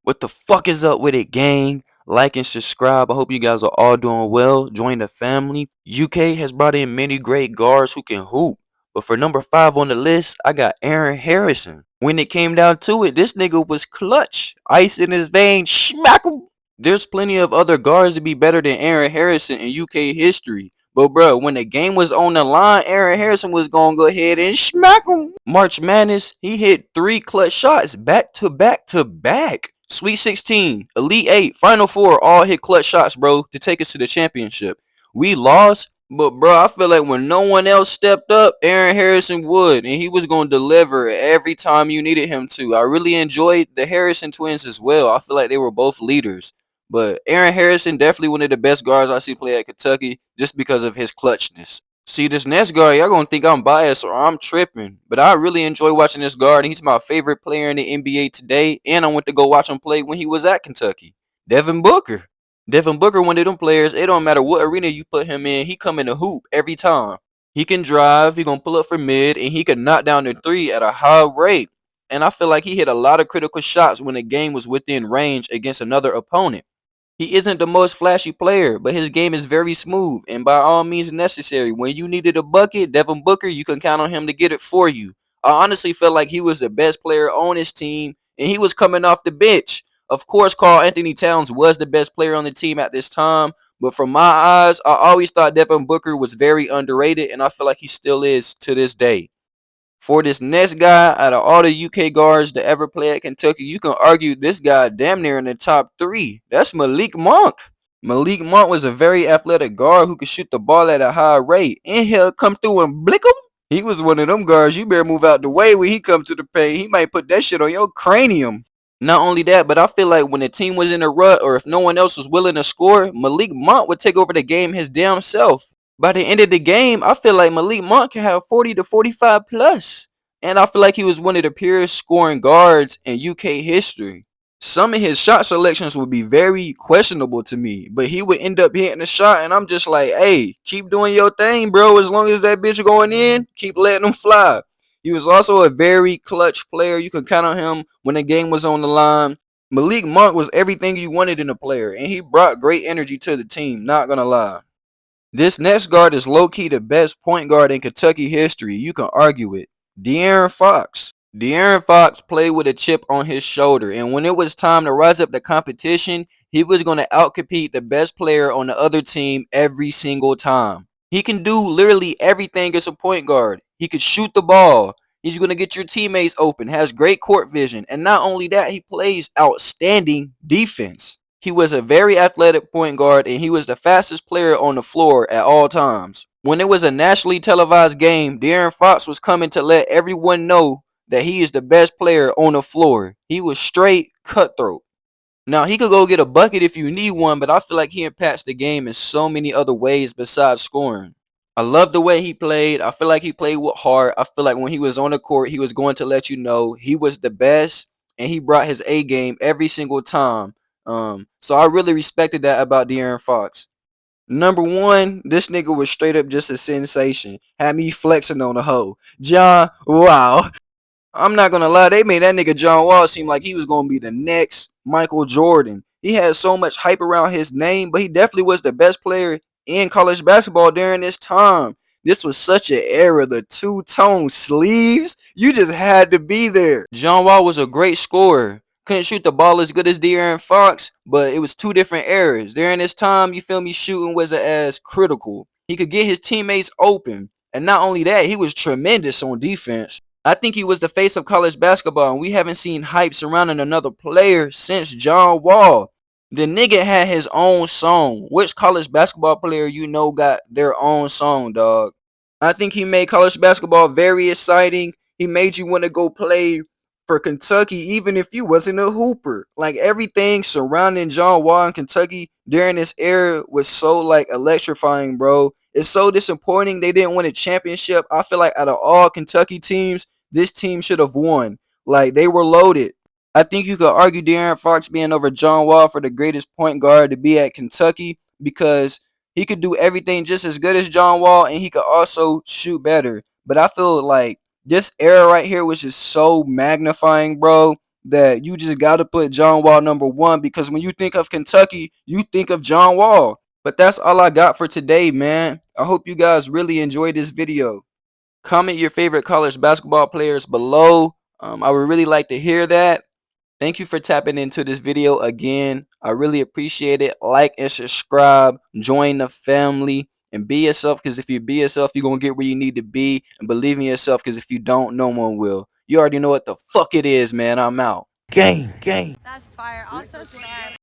What the fuck is up with it, gang? Like and subscribe. I hope you guys are all doing well. Join the family. UK has brought in many great guards who can hoop. But for number 5 on the list, I got Aaron Harrison. When it came down to it, this nigga was clutch. Ice in his veins. Smack him. There's plenty of other guards to be better than Aaron Harrison in UK history. But bro, when the game was on the line, Aaron Harrison was gonna go ahead and smack him. March Madness, he hit 3 clutch shots back to back to back. Sweet 16, Elite 8, Final 4 all hit clutch shots, bro, to take us to the championship. We lost, but bro, I feel like when no one else stepped up, Aaron Harrison would, and he was going to deliver every time you needed him to. I really enjoyed the Harrison twins as well. I feel like they were both leaders. But Aaron Harrison, definitely one of the best guards I see play at Kentucky just because of his clutchness. See, this next guard, y'all gonna think I'm biased or I'm tripping, but I really enjoy watching this guard. He's my favorite player in the NBA today, and I went to go watch him play when he was at Kentucky. Devon Booker. Devon Booker, one of them players, it don't matter what arena you put him in, he come in the hoop every time. He can drive, he gonna pull up for mid, and he can knock down the three at a high rate. And I feel like he hit a lot of critical shots when the game was within range against another opponent. He isn't the most flashy player, but his game is very smooth and by all means necessary. When you needed a bucket, Devin Booker, you can count on him to get it for you. I honestly felt like he was the best player on his team, and he was coming off the bench. Of course, Karl Anthony Towns was the best player on the team at this time, but from my eyes, I always thought Devin Booker was very underrated, and I feel like he still is to this day. For this next guy, out of all the UK guards to ever play at Kentucky, you can argue this guy damn near in the top 3. That's Malik Monk. Malik Monk was a very athletic guard who could shoot the ball at a high rate. And he'll come through and blick him. He was one of them guards you better move out the way when he come to the paint. He might put that shit on your cranium. Not only that, but I feel like when the team was in a rut or if no one else was willing to score, Malik Monk would take over the game his damn self. By the end of the game, I feel like Malik Monk can have 40 to 45 plus. And I feel like he was one of the purest scoring guards in UK history. Some of his shot selections would be very questionable to me, but he would end up hitting a shot, and I'm just like, hey, keep doing your thing, bro. As long as that bitch going in, keep letting him fly. He was also a very clutch player. You could count on him when the game was on the line. Malik Monk was everything you wanted in a player, and he brought great energy to the team, not gonna lie. This next guard is low-key the best point guard in Kentucky history. You can argue it. DeAaron Fox. DeAaron Fox played with a chip on his shoulder, and when it was time to rise up the competition, he was going to outcompete the best player on the other team every single time. He can do literally everything as a point guard. He could shoot the ball. He's going to get your teammates open, has great court vision, and not only that, he plays outstanding defense. He was a very athletic point guard, and he was the fastest player on the floor at all times. When it was a nationally televised game, DeAaron Fox was coming to let everyone know that he is the best player on the floor. He was straight cutthroat. Now, he could go get a bucket if you need one, but I feel like he impacts the game in so many other ways besides scoring. I love the way he played. I feel like he played with heart. I feel like when he was on the court, he was going to let you know he was the best, and he brought his A game every single time. So I really respected that about De'Aaron Fox. Number 1, this nigga was straight up just a sensation. Had me flexing on the hoe. John, wow. I'm not gonna lie, they made that nigga John Wall seem like he was gonna be the next Michael Jordan. He had so much hype around his name, but he definitely was the best player in college basketball during this time. This was such an era. The two-tone sleeves, you just had to be there. John Wall was a great scorer. Couldn't shoot the ball as good as De'Aaron Fox, but it was 2 different eras. During this time, you feel me, shooting wasn't as critical. He could get his teammates open. And not only that, he was tremendous on defense. I think he was the face of college basketball, and we haven't seen hype surrounding another player since John Wall. The nigga had his own song. Which college basketball player you know got their own song, dog? I think he made college basketball very exciting. He made you want to go play for Kentucky even if you wasn't a hooper. Like everything surrounding John Wall in Kentucky during this era was so like electrifying, bro. It's so disappointing they didn't win a championship. I feel like out of all Kentucky teams, this team should have won. Like they were loaded. I think you could argue De'Aaron Fox being over John Wall for the greatest point guard to be at Kentucky because he could do everything just as good as John Wall and he could also shoot better. But I feel like This era right here was just so magnifying, bro, that you just got to put John Wall number one, because when you think of Kentucky, you think of John Wall. But that's all I got for today, man. I hope you guys really enjoyed this video. Comment your favorite college basketball players below. I would really like to hear that. Thank you for tapping into this video again. I really appreciate it. Like and subscribe. Join the family. And be yourself, because if you be yourself, you're going to get where you need to be. And believe in yourself, because if you don't, no one will. You already know what the fuck it is, man. I'm out. Gang, gang. That's fire. Also, subscribe.